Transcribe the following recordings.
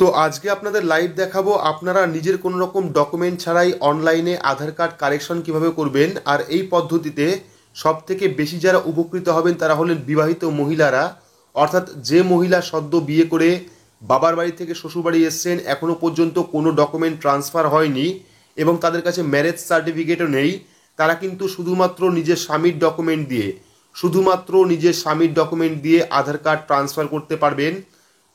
তো আজকে আপনাদের লাইভ দেখাবো আপনারা নিজের কোনো রকম ডকুমেন্ট ছাড়াই অনলাইনে আধার কার্ড কারেকশন কিভাবে করবেন। আর এই পদ্ধতিতে সব থেকে বেশি যারা উপকৃত হবেন তারা হলেন বিবাহিত মহিলারা, অর্থাৎ যে মহিলা সদ্য বিয়ে করে বাবার বাড়ি থেকে শ্বশুর বাড়ি এসছেন, এখনও পর্যন্ত কোনো ডকুমেন্ট ট্রান্সফার হয়নি এবং তাদের কাছে ম্যারেজ সার্টিফিকেটও নেই। তারা কিন্তু শুধুমাত্র নিজের স্বামীর ডকুমেন্ট দিয়ে আধার কার্ড ট্রান্সফার করতে পারবেন।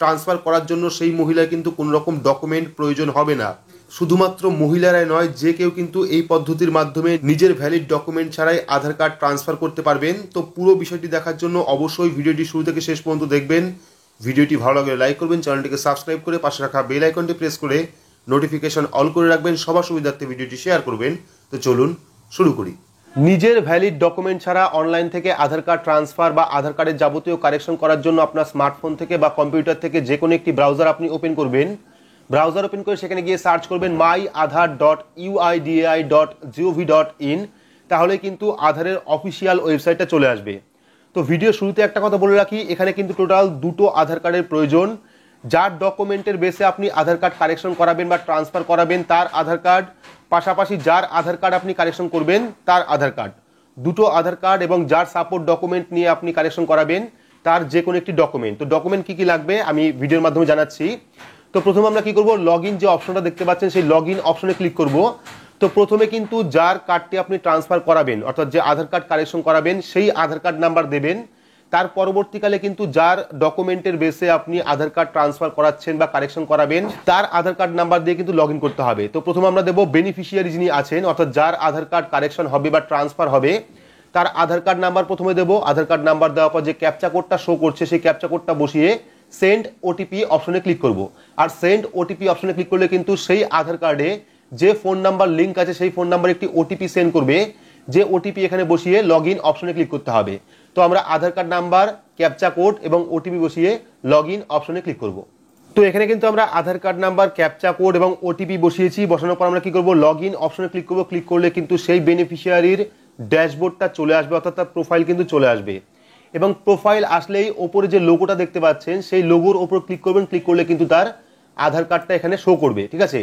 ট্রান্সফার করার জন্য সেই মহিলার কিন্তু কোনো রকম ডকুমেন্ট প্রয়োজন হবে না। শুধুমাত্র মহিলারাই নয়, যে কেউ কিন্তু এই পদ্ধতির মাধ্যমে নিজের ভ্যালিড ডকুমেন্ট ছাড়াই আধার কার্ড ট্রান্সফার করতে পারবেন। তো পুরো বিষয়টি দেখার জন্য অবশ্যই ভিডিওটি শুরু থেকে শেষ পর্যন্ত দেখবেন। ভিডিওটি ভালো লাগলে লাইক করবেন, চ্যানেলটিকে সাবস্ক্রাইব করে পাশে রাখা বেল আইকনটি প্রেস করে নোটিফিকেশন অল করে রাখবেন, সবার সুবিধার্থে ভিডিওটি শেয়ার করবেন। তো চলুন শুরু করি। নিজের ভ্যালিড ডকুমেন্ট ছাড়া অনলাইন থেকে আধার কার্ড ট্রান্সফার বা আধার কার্ডের যাবতীয় কারেকশন করার জন্য আপনার স্মার্টফোন থেকে বা কম্পিউটার থেকে যে কোনো একটি ব্রাউজার আপনি ওপেন করবেন। ব্রাউজার ওপেন করে সেখানে গিয়ে সার্চ করবেন myAadhar.uidi.gov.in, তাহলে কিন্তু আধারের অফিসিয়াল ওয়েবসাইটটা চলে আসবে। তো ভিডিও শুরুতে একটা কথা বলে রাখি, এখানে কিন্তু টোটাল দুটো আধার কার্ডের প্রয়োজন। যার ডকুমেন্টের বেসে আপনি আধার কার্ড কারেকশন করাবেন বা ট্রান্সফার করাবেন তার আধার কার্ড, পাশাপাশি যার আধার কার্ড আপনি কারেকশন করবেন তার আধার কার্ড, দুটো আধার কার্ড এবং যার সাপোর্ট ডকুমেন্ট নিয়ে আপনি কারেকশন করাবেন তার যে কোনো একটি ডকুমেন্ট। তো ডকুমেন্ট কি কি লাগবে আমি ভিডিওর মাধ্যমে জানাচ্ছি। তো প্রথমে আমরা কি করব, লগ ইন যে অপশনটা দেখতে পাচ্ছেন সেই লগ ইন অপশনে ক্লিক করব। তো প্রথমে কিন্তু যার কার্ডটি আপনি ট্রান্সফার করাবেন অর্থাৎ যে আধার কার্ড কারেকশন করাবেন সেই আধার কার্ড নাম্বার দেবেন। তার পরবর্তীকালে কিন্তু যার ডকুমেন্টের বেসে আপনি আধার কার্ড ট্রান্সফার করাচ্ছেন বা কারেকশন করাবেন তার আধার কার্ড নাম্বার দিয়ে কিন্তু লগ ইন করতে হবে। তো প্রথমে আমরা দেবো বেনিফিশিয়ারি যিনি আছেন অর্থাৎ যার আধার কার্ড কারেকশন হবে বা ট্রান্সফার হবে তার আধার কার্ড নাম্বার প্রথমে দেবো। আধার কার্ড নাম্বার দেওয়ার পর যে ক্যাপচা কোডটা শো করছে সেই ক্যাপচা কোডটা বসিয়ে সেন্ড ওটিপি অপশনে ক্লিক করব। আর সেন্ড ওটিপি অপশনে ক্লিক করলে কিন্তু সেই আধার কার্ডে যে ফোন নাম্বার লিঙ্ক আছে সেই ফোন নাম্বারে একটি ওটিপি সেন্ড করবে, যে ওটিপি এখানে বসিয়ে লগ ইন অপশনে ক্লিক করতে হবে। তো আমরা আধার কার্ড নাম্বার, ক্যাপচা কোড এবং ওটিপি বসিয়ে লগ ইন অপশনে ক্লিক করব। তো এখানে কিন্তু আমরা আধার কার্ড নাম্বার, ক্যাপচা কোড এবং ওটিপি বসিয়েছি। বসানোর পর আমরা কি করব, লগ ইন অপশনে ক্লিক করব। ক্লিক করলে কিন্তু সেই বেনিফিশিয়ারির ড্যাশবোর্ডটা চলে আসবে অর্থাৎ তার প্রোফাইল কিন্তু চলে আসবে। এবং প্রোফাইল আসলেই ওপরে যে লোগোটা দেখতে পাচ্ছেন সেই লোগোর ওপর ক্লিক করবেন। ক্লিক করলে কিন্তু তার আধার কার্ডটা এখানে শো করবে, ঠিক আছে।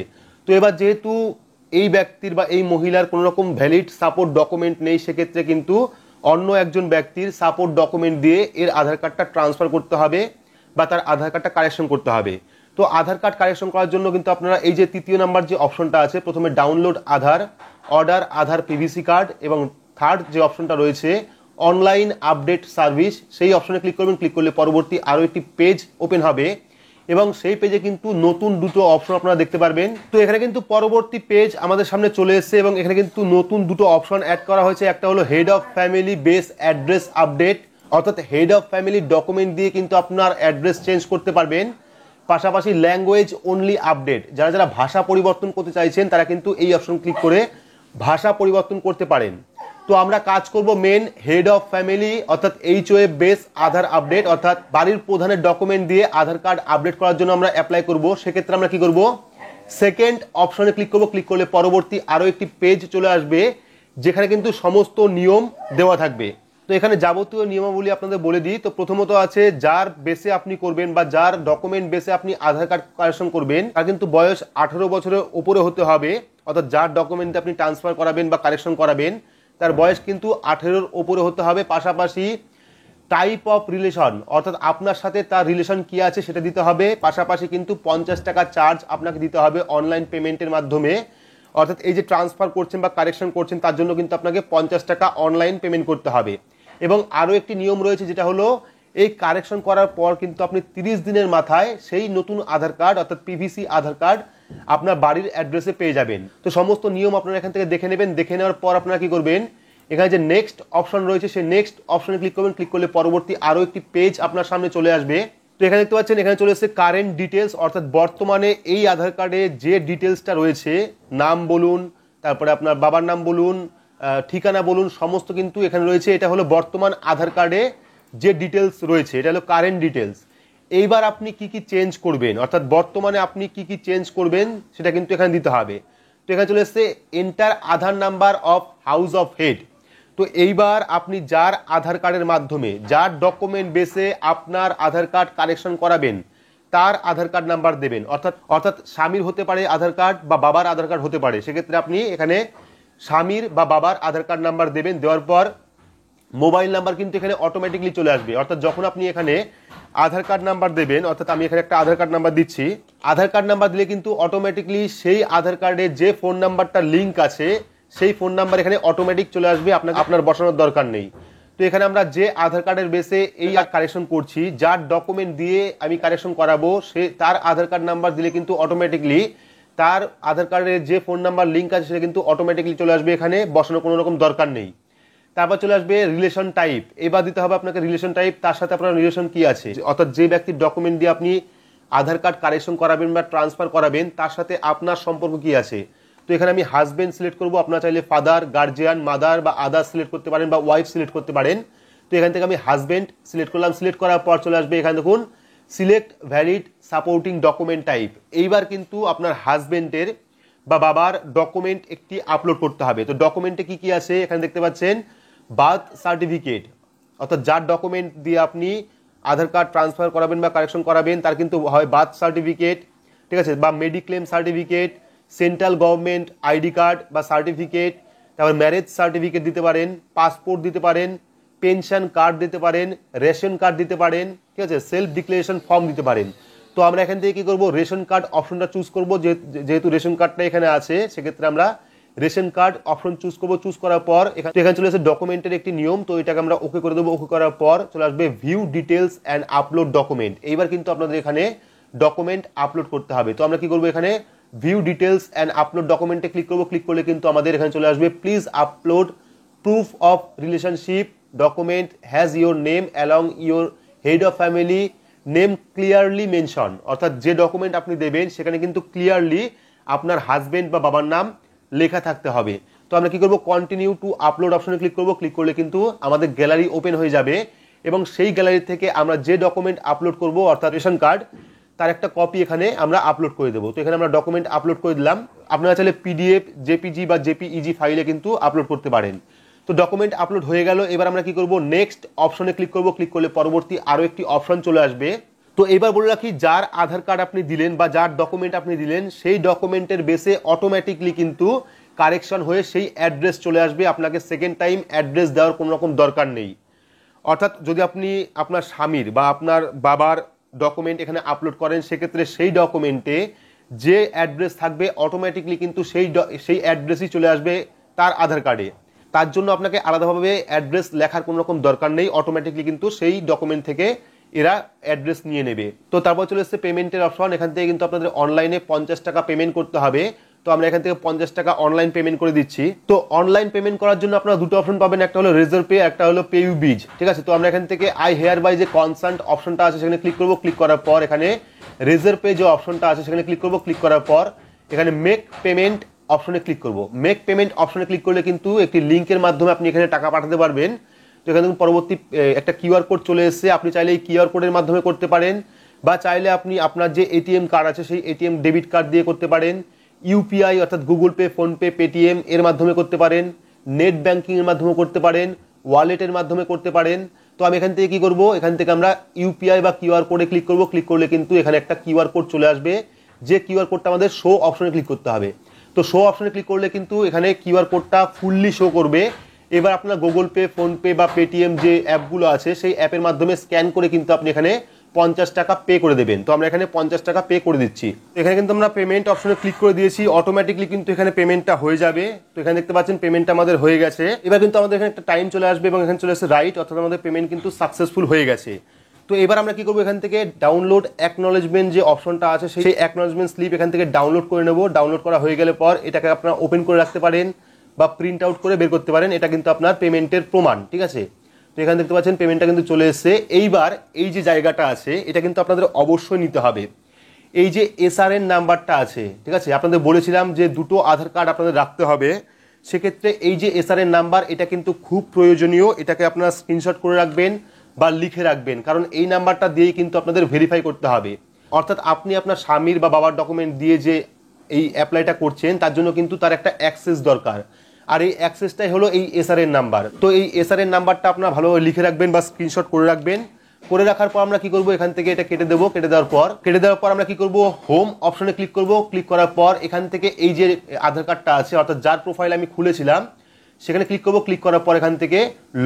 তো এবার যেহেতু এই ব্যক্তির বা এই মহিলার কোনো রকম ভ্যালিড সাপোর্ট ডকুমেন্ট নেই, সেক্ষেত্রে কিন্তু অন্য একজন ব্যক্তির সাপোর্ট ডকুমেন্ট দিয়ে এর আধার কার্ডটা ট্রান্সফার করতে হবে বা তার আধার কার্ডটা কারেকশন করতে হবে। তো আধার কার্ড কারেকশন করার জন্য কিন্তু আপনারা এই যে তৃতীয় নাম্বার যে অপশনটা আছে, প্রথমে ডাউনলোড আধার, অর্ডার আধার পিভিসি কার্ড এবং থার্ড যে অপশনটা রয়েছে অনলাইন আপডেট সার্ভিস, সেই অপশনে ক্লিক করবেন। ক্লিক করলে পরবর্তী আরও একটি পেজ ওপেন হবে এবং সেই পেজে কিন্তু নতুন দুটো অপশন আপনারা দেখতে পারবেন। তো এখানে কিন্তু পরবর্তী পেজ আমাদের সামনে চলে এসেছে এবং এখানে কিন্তু নতুন দুটো অপশন অ্যাড করা হয়েছে। একটা হলো head of family base address update, অর্থাৎ হেড অফ ফ্যামিলি ডকুমেন্ট দিয়ে কিন্তু আপনার অ্যাড্রেস চেঞ্জ করতে পারবেন। পাশাপাশি ল্যাঙ্গুয়েজ অনলি আপডেট, যারা যারা ভাষা পরিবর্তন করতে চাইছেন তারা কিন্তু এই অপশন ক্লিক করে ভাষা পরিবর্তন করতে পারেন। তো আমরা কাজ করব মেন হেড অফ ফ্যামিলি অর্থাৎ HOF বেস আধার আপডেট, অর্থাৎ বাড়ির প্রধানের ডকুমেন্ট দিয়ে আধার কার্ড আপডেট করার জন্য আমরা অ্যাপ্লাই করব। সেক্ষেত্রে আমরা কি করব, সেকেন্ড অপশনে ক্লিক করব। ক্লিক করলে পরবর্তী আরও একটি পেজ চলে আসবে যেখানে কিন্তু সমস্ত নিয়ম দেওয়া থাকবে। তো এখানে যাবতীয় নিয়মাবলী আপনাদের বলে দিই। তো প্রথমত আছে যার বেসে আপনি করবেন বা যার ডকুমেন্ট বেসে আপনি আধার কার্ড কারেকশন করবেন তার কিন্তু বয়স 18 বছরের উপরে হতে হবে, অর্থাৎ যার ডকুমেন্ট আপনি ট্রান্সফার করাবেন বা কারেকশন করাবেন তার বয়স কিন্তু 18-র উপরে হতে হবে। পাশাপাশি টাইপ অফ রিলেশন অর্থাৎ আপনার সাথে তার রিলেশন কি আছে সেটা দিতে হবে। পাশাপাশি কিন্তু 50 টাকা চার্জ আপনাকে দিতে হবে অনলাইন পেমেন্টের মাধ্যমে, অর্থাৎ এই যে ট্রান্সফার করছেন বা কারেকশন করছেন তার জন্য কিন্তু আপনাকে 50 টাকা অনলাইন পেমেন্ট করতে হবে। এবং আরও একটি নিয়ম রয়েছে যেটা হলো এই কারেকশন করার পর কিন্তু আপনি 30 দিনের মাথায় সেই নতুন আধার কার্ড অর্থাৎ পিভিসি আধার কার্ড আপনার বাড়ির অ্যাড্রেসে পেয়ে যাবেন। তো সমস্ত নিয়ম আপনারা এখান থেকে দেখে নেবেন। দেখে নেওয়ার পর আপনারা কি করবেন, এখানে যে নেক্সট অপশন রয়েছে সেই নেক্সট অপশনে ক্লিক করবেন। ক্লিক করলে পরবর্তী আরও একটি পেজ আপনার সামনে চলে আসবে। তো এখানে দেখতে পাচ্ছেন এখানে চলে এসেছে কারেন্ট ডিটেলস, অর্থাৎ বর্তমানে এই আধার কার্ডে যে ডিটেলসটা রয়েছে, নাম বলুন, তারপরে আপনার বাবার নাম বলুন, ঠিকানা বলুন, সমস্ত কিন্তু এখানে রয়েছে। এটা হলো বর্তমান আধার কার্ডে যে ডিটেলস রয়েছে, এটা হলো কারেন্ট ডিটেলস। এইবার আপনি কি কি চেঞ্জ করবেন অর্থাৎ বর্তমানে আপনি কি কি চেঞ্জ করবেন সেটা কিন্তু এখানে দিতে হবে। তো এখানে চলে এসছে enter Aadhaar number of house of head. তো এইবার আপনি যার আধার কার্ডের মাধ্যমে যার ডকুমেন্ট বেসে আপনার আধার কার্ড কারেকশন করাবেন তার আধার কার্ড নাম্বার দেবেন। অর্থাৎ স্বামীর হতে পারে আধার কার্ড বা বাবার আধার কার্ড হতে পারে, সেক্ষেত্রে আপনি এখানে স্বামীর বা বাবার আধার কার্ড নাম্বার দেবেন। দেওয়ার পর মোবাইল নাম্বার কিন্তু এখানে অটোমেটিকলি চলে আসবে। অর্থাৎ যখন আপনি এখানে আধার কার্ড নাম্বার দেবেন, অর্থাৎ আমি এখানে একটা আধার কার্ড নাম্বার দিচ্ছি, আধার কার্ড নাম্বার দিলে কিন্তু অটোমেটিকলি সেই আধার কার্ডে যে ফোন নাম্বারটা লিঙ্ক আছে সেই ফোন নাম্বার এখানে অটোমেটিক চলে আসবে, আপনার বসানোর দরকার নেই। তো এখানে আমরা যে আধার কার্ডের বেসে এই কারেকশন করছি, যার ডকুমেন্ট দিয়ে আমি কারেকশন করাবো, সে তার আধার কার্ড নাম্বার দিলে কিন্তু অটোমেটিকলি তার আধার কার্ডের যে ফোন নাম্বার লিঙ্ক আছে সেটা কিন্তু অটোমেটিকলি চলে আসবে, এখানে বসানোর কোনো রকম দরকার নেই। তারপর চলে আসবে রিলেশন টাইপ। এবার দিতে হবে আপনাকে রিলেশন টাইপ, তার সাথে আপনার রিলেশন কি আছে, অর্থাৎ যে ব্যক্তির ডকুমেন্ট দিয়ে আপনি আধার কার্ড কারেকশন করাবেন বা ট্রান্সফার করাবেন তার সাথে আপনার সম্পর্ক কি আছে। তো এখানে আমি হাজবেন্ড সিলেক্ট করবো, আপনারা চাইলে ফাদার, গার্জিয়ান, মাদার বা আদার সিলেক্ট করতে পারেন বা ওয়াইফ সিলেক্ট করতে পারেন। তো এখান থেকে আমি হাজবেন্ড সিলেক্ট করলাম। সিলেক্ট করার পর চলে আসবে এখানে দেখুন select valid supporting document type. এইবার কিন্তু আপনার হাজবেন্ডের বা বাবার ডকুমেন্ট একটি আপলোড করতে হবে। তো ডকুমেন্টে কি কি আছে এখানে দেখতে পাচ্ছেন, বার্থ সার্টিফিকেট, অর্থাৎ যার ডকুমেন্ট দিয়ে আপনি আধার কার্ড ট্রান্সফার করাবেন বা কারেকশন করাবেন তার কিন্তু হয় বার্থ সার্টিফিকেট, ঠিক আছে, বা mediclaim certificate, central government ID card বা সার্টিফিকেট, তারপর ম্যারেজ সার্টিফিকেট দিতে পারেন, পাসপোর্ট দিতে পারেন, পেনশন কার্ড দিতে পারেন, রেশন কার্ড দিতে পারেন, ঠিক আছে, সেলফ ডিক্লারেশন ফর্ম দিতে পারেন। তো আমরা এখান থেকে কি করব, রেশন কার্ড অপশনটা চুজ করব। যেহেতু রেশন কার্ডটা এখানে আছে সেক্ষেত্রে আমরা রেশন কার্ড অপশন চুজ করব। চুজ করার পর এখানে চলে আসে ডকুমেন্টের একটি নিয়ম, তো এটাকে আমরা ওকে করে দেবো। ওকে করার পর চলে আসবে view details and upload document. এইবার কিন্তু আপনাদের এখানে ডকুমেন্ট আপলোড করতে হবে। তো আমরা কি করবো, এখানে ভিউ ডিটেলস অ্যান্ড আপলোড ডকুমেন্টে ক্লিক করবো। ক্লিক করলে কিন্তু আমাদের এখানে চলে আসবে please upload proof of relationship document has your name along your head of family name clearly mention. অর্থাৎ যে ডকুমেন্ট আপনি দেবেন সেখানে কিন্তু ক্লিয়ারলি আপনার হাজবেন্ড বা বাবার নাম লেখা থাকতে হবে। তো আমরা কি করবো, কন্টিনিউ টু আপলোড অপশনে ক্লিক করবো। ক্লিক করলে কিন্তু আমাদের গ্যালারি ওপেন হয়ে যাবে এবং সেই গ্যালারি থেকে আমরা যে ডকুমেন্ট আপলোড করব অর্থাৎ রেশন কার্ড তার একটা কপি এখানে আমরা আপলোড করে দেবো। তো এখানে আমরা ডকুমেন্ট আপলোড করে দিলাম। আপনারা চাইলে পিডিএফ, জেপিজি বা জেপিইজি ফাইলে কিন্তু আপলোড করতে পারেন। তো ডকুমেন্ট আপলোড হয়ে গেল। এবার আমরা কি করব, নেক্সট অপশনে ক্লিক করব। ক্লিক করলে পরবর্তী আরও একটি অপশন চলে আসবে। তো এবার বলে রাখি, যার আধার কার্ড আপনি দিলেন বা যার ডকুমেন্ট আপনি দিলেন সেই ডকুমেন্টের বেসে অটোমেটিকলি কিন্তু কারেকশন হয়ে সেই অ্যাড্রেস চলে আসবে। আপনাকে সেকেন্ড টাইম অ্যাড্রেস দেওয়ার কোনো রকম দরকার নেই। অর্থাৎ যদি আপনি আপনার স্বামীর বা আপনার বাবার ডকুমেন্ট এখানে আপলোড করেন সেক্ষেত্রে সেই ডকুমেন্টে যে অ্যাড্রেস থাকবে অটোমেটিকলি কিন্তু সেই অ্যাড্রেসই চলে আসবে তার আধার কার্ডে। তার জন্য আপনাকে আলাদাভাবে অ্যাড্রেস লেখার কোনো রকম দরকার নেই, অটোমেটিকলি কিন্তু সেই ডকুমেন্ট থেকে এরা অ্যাড্রেস নিয়ে নেবে। তো তারপর চলে এসছে পেমেন্টের অপশন। এখান থেকে কিন্তু আপনাদের অনলাইনে 50 টাকা পেমেন্ট করতে হবে। তো আমরা এখান থেকে 50 টাকা অনলাইন পেমেন্ট করে দিচ্ছি। তো অনলাইন পেমেন্ট করার জন্য আপনারা দুটো অপশন পাবেন, একটা হলো রেজার পে, একটা হলো পে ইউ বিজ, ঠিক আছে। তো আমরা এখান থেকে আই হেয়ার বাই যে কনসার্ট অপশনটা আছে সেখানে ক্লিক করবো। ক্লিক করার পর এখানে রেজার পে যে অপশনটা আছে সেখানে ক্লিক করবো। ক্লিক করার পর এখানে মেক পেমেন্ট অপশনে ক্লিক করবো। মেক পেমেন্ট অপশনে ক্লিক করলে কিন্তু একটি লিঙ্কের মাধ্যমে আপনি এখানে টাকা পাঠাতে পারবেন। তো এখানে পরবর্তী একটা কিউআর কোড চলে এসেছে, আপনি চাইলে এই কিউআর কোডের মাধ্যমে করতে পারেন বা চাইলে আপনি আপনার যে এটিএম কার্ড আছে সেই এটিএম ডেবিট কার্ড দিয়ে করতে পারেন, ইউপিআই অর্থাৎ গুগল পে, ফোনপে, পেটিএম এর মাধ্যমে করতে পারেন, নেট ব্যাংকিং এর মাধ্যমে করতে পারেন, ওয়ালেটের মাধ্যমে করতে পারেন। তো আমি এখান থেকে কি করব, এখান থেকে আমরা ইউপিআই বা কিউআর কোডে ক্লিক করব। ক্লিক করলে কিন্তু এখানে একটা কিউআর কোড চলে আসবে, যে কিউআর কোডটা আমাদের শো অপশনে ক্লিক করতে হবে। তো শো অপশনে ক্লিক করলে কিন্তু এখানে কিউআর কোডটা ফুললি শো করবে। এবার আপনার গুগল পে, ফোনপে বা পেটিএম যে অ্যাপগুলো আছে সেই অ্যাপের মাধ্যমে স্ক্যান করে কিন্তু আপনি এখানে 50 টাকা পে করে দেবেন। তো আমরা এখানে 50 টাকা পে করে দিচ্ছি। এখানে কিন্তু আমরা পেমেন্ট অপশনে ক্লিক করে দিয়েছি, অটোমেটিকলি কিন্তু এখানে পেমেন্টটা হয়ে যাবে। তো এখানে দেখতে পাচ্ছেন পেমেন্টটা আমাদের হয়ে গেছে। এবার কিন্তু আমাদের এখানে একটা টাইম চলে আসবে এবং এখানে চলে আসছে রাইট, অর্থাৎ আমাদের পেমেন্ট কিন্তু সাকসেসফুল হয়ে গেছে। তো এবার আমরা কি করবো, এখান থেকে ডাউনলোড অ্যাকনলেজমেন্ট যে অপশনটা আছে সেই অ্যাকনলেজমেন্ট স্লিপ এখান থেকে ডাউনলোড করে নেব। ডাউনলোড করা হয়ে গেলে পর এটাকে আপনারা ওপেন করে রাখতে পারেন বা প্রিন্ট আউট করে বের করতে পারেন। এটা কিন্তু আপনার পেমেন্টের প্রমাণ, ঠিক আছে। তো এখানে দেখতে পাচ্ছেন পেমেন্টটা কিন্তু চলে এসেছে। এইবার এই যে জায়গাটা আছে এটা কিন্তু আপনাদের অবশ্যই নিতে হবে। এই যে এসআরএন নাম্বারটা আছে, ঠিক আছে, আপনাদের বলেছিলাম যে দুটো আধার কার্ড আপনাদের রাখতে হবে। সেক্ষেত্রে এই যে এসআরএন নাম্বার এটা কিন্তু খুব প্রয়োজনীয়। এটাকে আপনারা স্ক্রিনশট করে রাখবেন বা লিখে রাখবেন, কারণ এই নাম্বারটা দিয়েই কিন্তু আপনাদের ভেরিফাই করতে হবে। অর্থাৎ আপনি আপনার স্বামীর বা বাবার ডকুমেন্ট দিয়ে যে এই অ্যাপ্লাইটা করছেন তার জন্য কিন্তু তার একটা অ্যাক্সেস দরকার, আর এই অ্যাক্সেসটাই হলো এই এসআরএন নাম্বার। তো এই এসআরএন নাম্বারটা আপনারা ভালোভাবে লিখে রাখবেন বা স্ক্রিনশট করে রাখবেন। করে রাখার পর আমরা কি করব, এখান থেকে এটা কেটে দেবো। কেটে দেওয়ার পর আমরা কি করব, হোম অপশনে ক্লিক করব। ক্লিক করার পর এখান থেকে এই যে আধার কার্ডটা আছে, অর্থাৎ যার প্রোফাইল আমি খুলেছিলাম সেখানে ক্লিক করব। ক্লিক করার পর এখান থেকে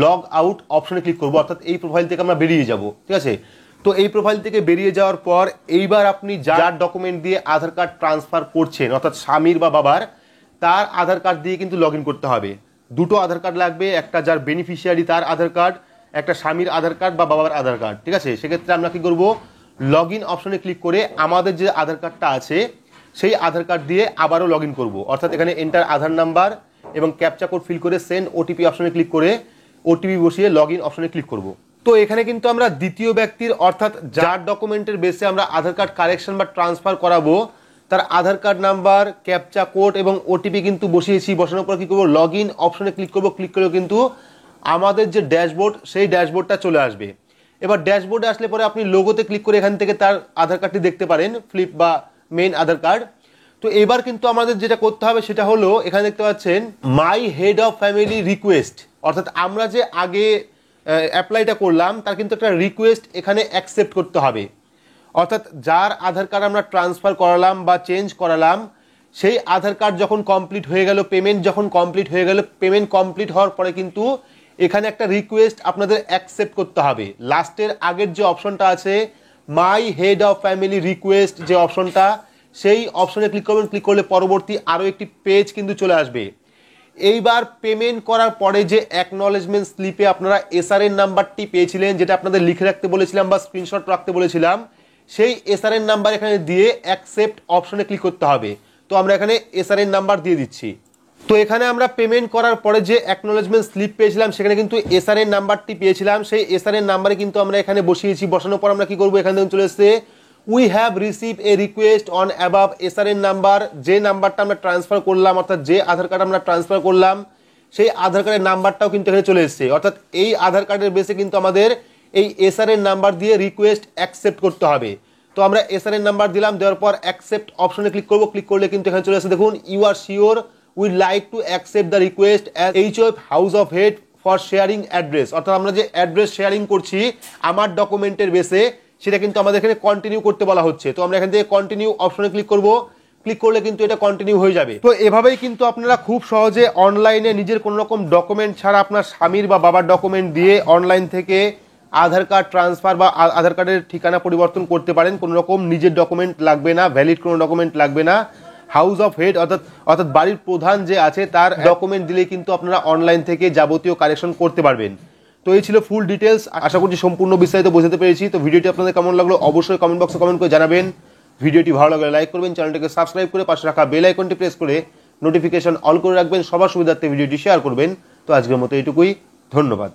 লগ আউট অপশনে ক্লিক করব, অর্থাৎ এই প্রোফাইল থেকে আমরা বেরিয়ে যাব। ঠিক আছে, তো এই প্রোফাইল থেকে বেরিয়ে যাওয়ার পর এইবার আপনি যার ডকুমেন্ট দিয়ে আধার কার্ড ট্রান্সফার করছেন, অর্থাৎ স্বামীর বা বাবার, তার আধার কার্ড দিয়ে কিন্তু লগ ইন করতে হবে। দুটো আধার কার্ড লাগবে, একটা যার বেনিফিশিয়ারি তার আধার কার্ড, একটা স্বামীর আধার কার্ড বা বাবার আধার কার্ড। ঠিক আছে, সেক্ষেত্রে আমরা কি করব, লগ ইন অপশনে ক্লিক করে আমাদের যে আধার কার্ডটা আছে সেই আধার কার্ড দিয়ে আবারও লগ ইন করবো। অর্থাৎ এখানে এন্টার আধার নাম্বার এবং ক্যাপচা কোড ফিল করে সেন্ড ওটিপি অপশনে ক্লিক করে ওটিপি বসিয়ে লগ ইন অপশনে ক্লিক করব। তো এখানে কিন্তু আমরা দ্বিতীয় ব্যক্তির, অর্থাৎ যার ডকুমেন্টের বেসে আমরা আধার কার্ড কারেকশন বা ট্রান্সফার করাবো, তার আধার কার্ড নাম্বার, ক্যাপচা কোড এবং ওটিপি কিন্তু বসিয়েছি। বসানোর পর কি করবো, লগ ইন অপশনে ক্লিক করবো। ক্লিক করলেও কিন্তু আমাদের যে ড্যাশবোর্ড সেই ড্যাশবোর্ডটা চলে আসবে। এবার ড্যাশবোর্ডে আসলে পরে আপনি লোগোতে ক্লিক করে এখান থেকে তার আধার কার্ডটি দেখতে পারেন, ফ্লিপ বা মেইন আধার কার্ড। তো এবার কিন্তু আমাদের যেটা করতে হবে সেটা হলো, এখানে দেখতে পাচ্ছেন my head of family request, অর্থাৎ আমরা যে আগে অ্যাপ্লাইটা করলাম তার কিন্তু একটা রিকোয়েস্ট এখানে অ্যাকসেপ্ট করতে হবে। অর্থাৎ যার আধার কার্ড আমরা ট্রান্সফার করালাম বা চেঞ্জ করালাম, সেই আধার কার্ড যখন কমপ্লিট হয়ে গেল, পেমেন্ট যখন কমপ্লিট হয়ে গেল, পেমেন্ট কমপ্লিট হওয়ার পরে কিন্তু এখানে একটা রিকোয়েস্ট আপনাদের অ্যাকসেপ্ট করতে হবে। লাস্টের আগের যে অপশনটা আছে my head of family request, যে অপশনটা, সেই অপশনে ক্লিক করবেন। ক্লিক করলে পরবর্তী আরও একটি পেজ কিন্তু চলে আসবে। এইবার পেমেন্ট করার পরে যে অ্যাকনলেজমেন্ট স্লিপে আপনারা এসআরএন নাম্বারটি পেয়েছিলেন, যেটা আপনাদের লিখে রাখতে বলেছিলাম বা স্ক্রিনশট রাখতে বলেছিলাম, সেই এসআরএন নাম্বার এখানে দিয়ে অ্যাকসেপ্ট অপশনে ক্লিক করতে হবে। তো আমরা এখানে এসআরএন নাম্বার দিয়ে দিচ্ছি। তো এখানে আমরা পেমেন্ট করার পরে যে অ্যাকনলেজমেন্ট স্লিপ পেয়েছিলাম সেখানে কিন্তু এসআরএন নাম্বারটি পেয়েছিলাম, সেই এসআরএন নাম্বারে কিন্তু আমরা এখানে বসিয়েছি। বসানোর পর আমরা কি করবো, এখানে চলে এসেছে we have receive a request on above SRN number. যে নাম্বারটা আমরা ট্রান্সফার করলাম, অর্থাৎ যে আধার কার্ড আমরা ট্রান্সফার করলাম সেই আধার কার্ডের নাম্বারটাও কিন্তু এখানে চলে এসেছে। অর্থাৎ এই আধার কার্ডের বেসে কিন্তু আমাদের এই এসআরএন নাম্বার দিয়ে রিকোয়েস্ট অ্যাকসেপ্ট করতে হবে। তো আমরা এসআরএন নাম্বার দিলাম, দেওয়ার পর অ্যাকসেপ্ট অপশনে ক্লিক করবো। ক্লিক করলে কিন্তু এখানে চলে আসে, দেখুন you are sure would like to accept the request as HOF house of head for sharing address. অর্থাৎ আমরা যে অ্যাড্রেস শেয়ারিং করছি আমার ডকুমেন্টের বেসে, সেটা কিন্তু আমাদের এখানে কন্টিনিউ করতে বলা হচ্ছে। তো আমরা এখান থেকে কন্টিনিউ অপশনে ক্লিক করব। ক্লিক করলে কিন্তু এটা কন্টিনিউ হয়ে যাবে। তো এভাবেই কিন্তু আপনারা খুব সহজে অনলাইনে নিজের কোনো রকম ডকুমেন্ট ছাড়া আপনার স্বামীর বা বাবার ডকুমেন্ট দিয়ে অনলাইন থেকে আধার কার্ড ট্রান্সফার বা আধার কার্ডের ঠিকানা পরিবর্তন করতে পারেন। কোনো রকম নিজের ডকুমেন্ট লাগবে না, ভ্যালিড কোনো ডকুমেন্ট লাগবে না। হাউস অফ হেড অর্থাৎ বাড়ির প্রধান যে আছে তার ডকুমেন্ট দিলেই কিন্তু আপনারা অনলাইন থেকে যাবতীয় কারেকশন করতে পারবেন। তো এই ছিল ফুল ডিটেলস। আশা করছি সম্পূর্ণ বিস্তারিত বোঝাতে পেরেছি। তো ভিডিওটি আপনাদের কেমন লাগলো অবশ্যই কমেন্ট বক্সে কমেন্ট করে জানাবেন। ভিডিওটি ভালো লাগলে লাইক করবেন, চ্যানেলটিকে সাবস্ক্রাইব করে পাশে রাখা বেল আইকনটি প্রেস করে নোটিফিকেশন অল করে রাখবেন। সবার সুবিধার্থে ভিডিওটি শেয়ার করবেন। তো আজকের মতো এইটুকুই, ধন্যবাদ।